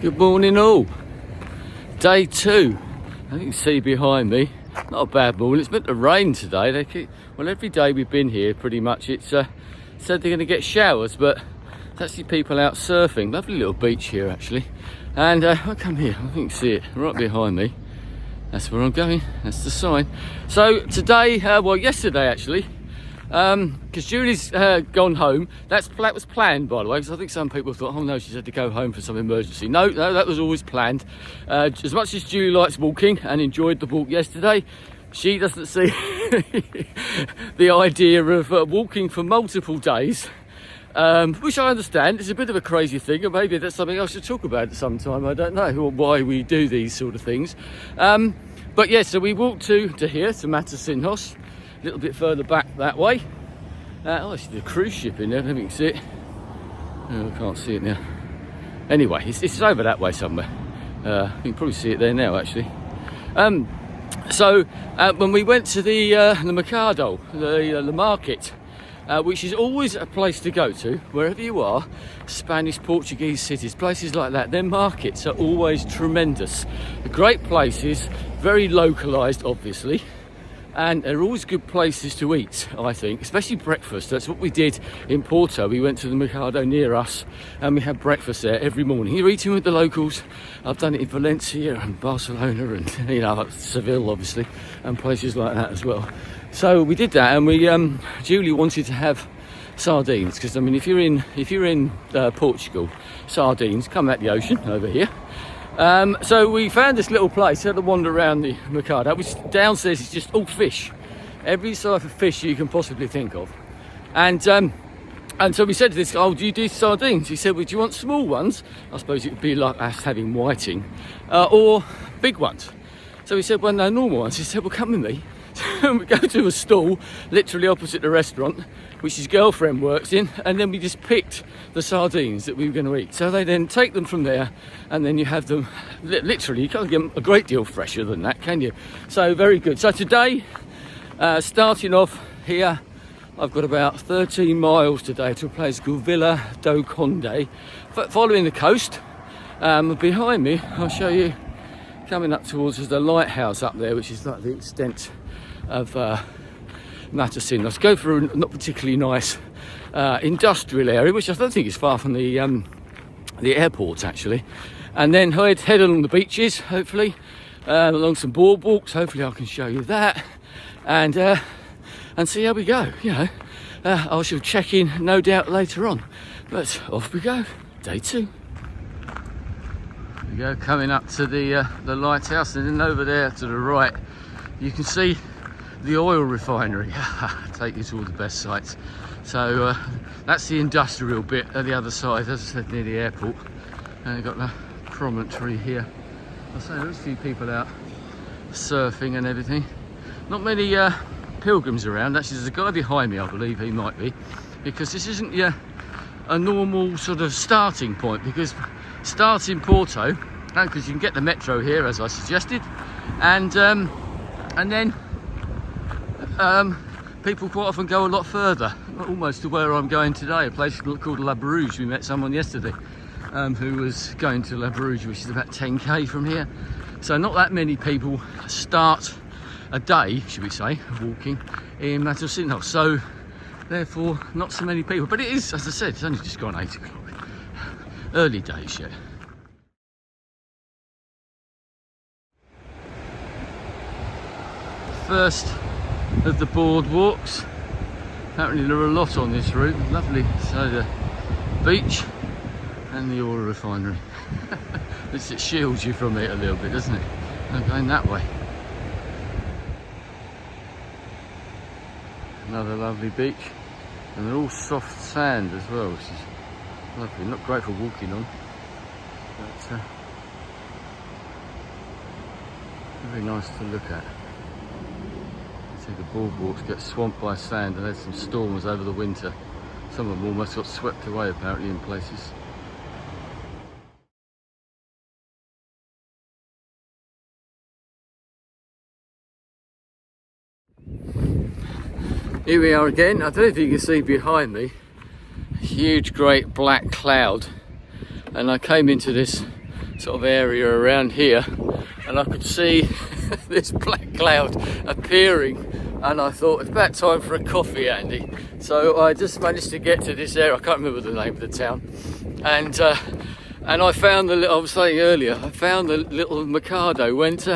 Good morning all. Day 2. I think you can see behind me, not a bad morning. It's meant to rain today. Well, every day we've been here pretty much it's said they're going to get showers, but it's actually people out surfing. Lovely little beach here actually. And I'll come here, I think you can see it right behind me. That's where I'm going, that's the sign. So today, well yesterday actually, because Julie's gone home. That was planned, by the way, because I think some people thought, oh no, she's had to go home for some emergency. No, that was always planned. As much as Julie likes walking and enjoyed the walk yesterday, she doesn't see the idea of walking for multiple days, which I understand. It's a bit of a crazy thing, and maybe that's something I should talk about at some time. I don't know why we do these sort of things. But yeah, so we walked to here, to Matosinhos. A little bit further back that way. I see the cruise ship in there. Let me see it. Oh, I can't see it now. Anyway, it's over that way somewhere. You can probably see it there now, actually. So when we went to the mercado, the market, which is always a place to go to wherever you are, Spanish, Portuguese cities, places like that, their markets are always tremendous. Great places, very localized obviously, and they're always good places to eat, I think, especially breakfast. That's what we did in Porto. We went to the mercado near us and we had breakfast there every morning. You're eating with the locals. I've done it in Valencia and Barcelona and Seville obviously, and places like that as well. So we did that, and Julie wanted to have sardines, because I mean if you're in Portugal, sardines come out the ocean over here. So we found this little place, had to wander around the mercado, which downstairs is just all fish, every sort of fish you can possibly think of. And so we said to this guy, oh, do you do sardines? He said, well, do you want small ones? I suppose it would be like us having whiting, or big ones. So we said, well, no, normal ones. He said, well, come with me. So we go to a stall literally opposite the restaurant, which his girlfriend works in, and then we just picked the sardines that we were going to eat. So they then take them from there, and then you have them literally, you can't get them a great deal fresher than that, can you? So very good. So today, starting off here, I've got about 13 miles today to a place called Vila do Conde, following the coast. Behind me, I'll show you, coming up towards the lighthouse up there, which is like the extent of Matosinhos. Go through a not particularly nice industrial area, which I don't think is far from the airport actually, and then head along the beaches, hopefully along some boardwalks. Hopefully I can show you that, and see how we go. I shall check in no doubt later on, but off we go. Day 2. We go, coming up to the lighthouse, and then over there to the right you can see the oil refinery. Take you to all the best sites. So that's the industrial bit at the other side, as I said, near the airport. And you've got the promontory here. I say there's a few people out surfing and everything. Not many pilgrims around. Actually, there's a guy behind me, I believe he might be, because this isn't a normal sort of starting point, because starts in Porto, because you can get the metro here as I suggested, and then people quite often go a lot further, almost to where I'm going today, a place called La Bruges. We met someone yesterday who was going to La Bruges, which is about 10k from here. So not that many people start a day, should we say, walking in Matosinhos. So therefore not so many people, but it is, as I said, it's only just gone 8 o'clock. Early days yet. First of the boardwalks. Apparently there are a lot on this route. Lovely. So the beach and the oil refinery. It shields you from it a little bit, doesn't it? I'm going that way. Another lovely beach, and they're all soft sand as well, which is lovely. Not great for walking on, but very nice to look at. See the boardwalks get swamped by sand, and there's some storms over the winter. Some of them almost got swept away apparently in places. Here we are again. I don't know if you can see behind me, a huge great black cloud, and I came into this sort of area around here, and I could see this black cloud appearing, and I thought it's about time for a coffee, Andy. So I just managed to get to this area. I can't remember the name of the town, and I found I was saying earlier, I found the little Mercado. Went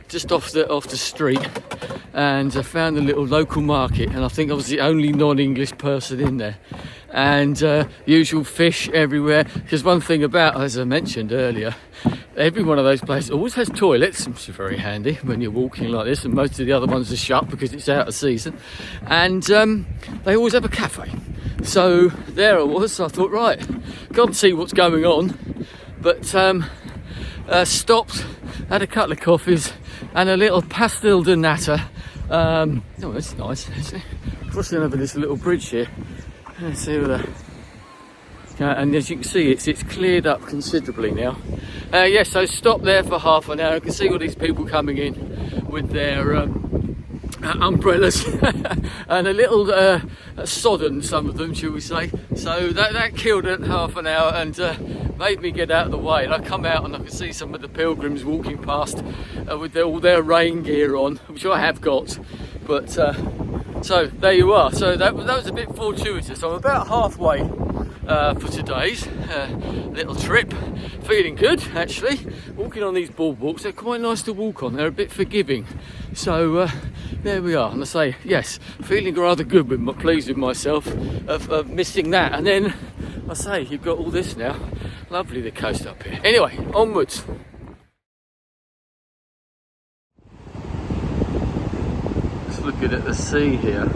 just off the street, and I found a little local market, and I think I was the only non-English person in there. And usual fish everywhere, because one thing about, as I mentioned earlier, every one of those places always has toilets, which is very handy when you're walking like this, and most of the other ones are shut because it's out of season. And they always have a cafe. So there I was. I thought, right, got to see what's going on. But stopped, had a couple of coffees and a little pastel de nata. Oh, that's nice, actually. Crossing over this little bridge here. Let's see and as you can see, it's cleared up considerably now. Yes, so stopped there for half an hour. I can see all these people coming in with their umbrellas and a little sodden, some of them, shall we say. So that killed it half an hour and made me get out of the way. And I come out and I can see some of the pilgrims walking past with all their rain gear on, which I have got. But so there you are. So that was a bit fortuitous. I'm about halfway for today's little trip. Feeling good, actually. Walking on these boardwalks, they're quite nice to walk on. They're a bit forgiving. So there we are. And I say, yes, feeling rather good, pleased with myself of missing that. And then I say, you've got all this now. Lovely, the coast up here. Anyway, onwards. Looking at the sea here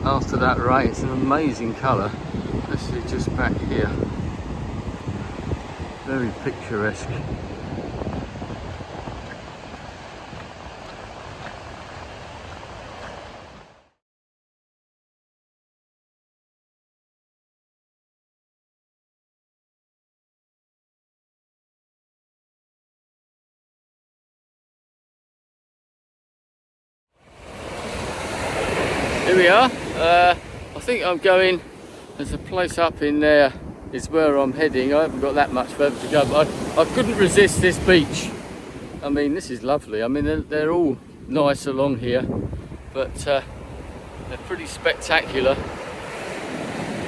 after that rain, it's an amazing colour. Let's see, just back here, very picturesque. Here we are. I think I'm going, there's a place up in there is where I'm heading. I haven't got that much further to go, but I couldn't resist this beach. I mean, this is lovely. I mean, they're all nice along here, but they're pretty spectacular.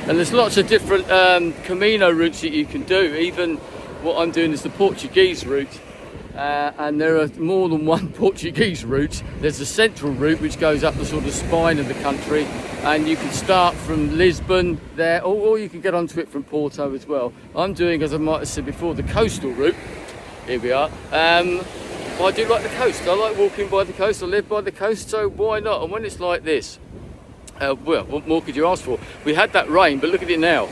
And there's lots of different Camino routes that you can do. Even what I'm doing is the Portuguese route. And there are more than one Portuguese route. There's a central route which goes up the sort of spine of the country, and you can start from Lisbon there, or you can get onto it from Porto as well. I'm doing, as I might have said before, the coastal route. Here we are. I do like the coast. I like walking by the coast. I live by the coast, so why not? And when it's like this, well, what more could you ask for? We had that rain, but look at it now.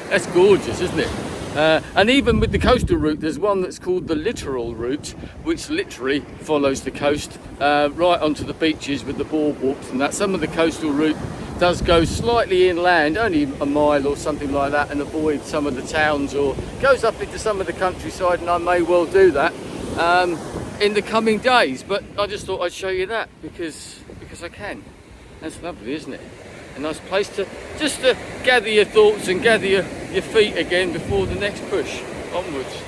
That's gorgeous, isn't it? And even with the coastal route, there's one that's called the Litoral route, which literally follows the coast right onto the beaches with the boardwalks and that. Some of the coastal route does go slightly inland, only a mile or something like that, and avoid some of the towns, or goes up into some of the countryside, and I may well do that in the coming days. But I just thought I'd show you that because I can. That's lovely, isn't it? A nice place to gather your thoughts and gather your feet again before the next push onwards.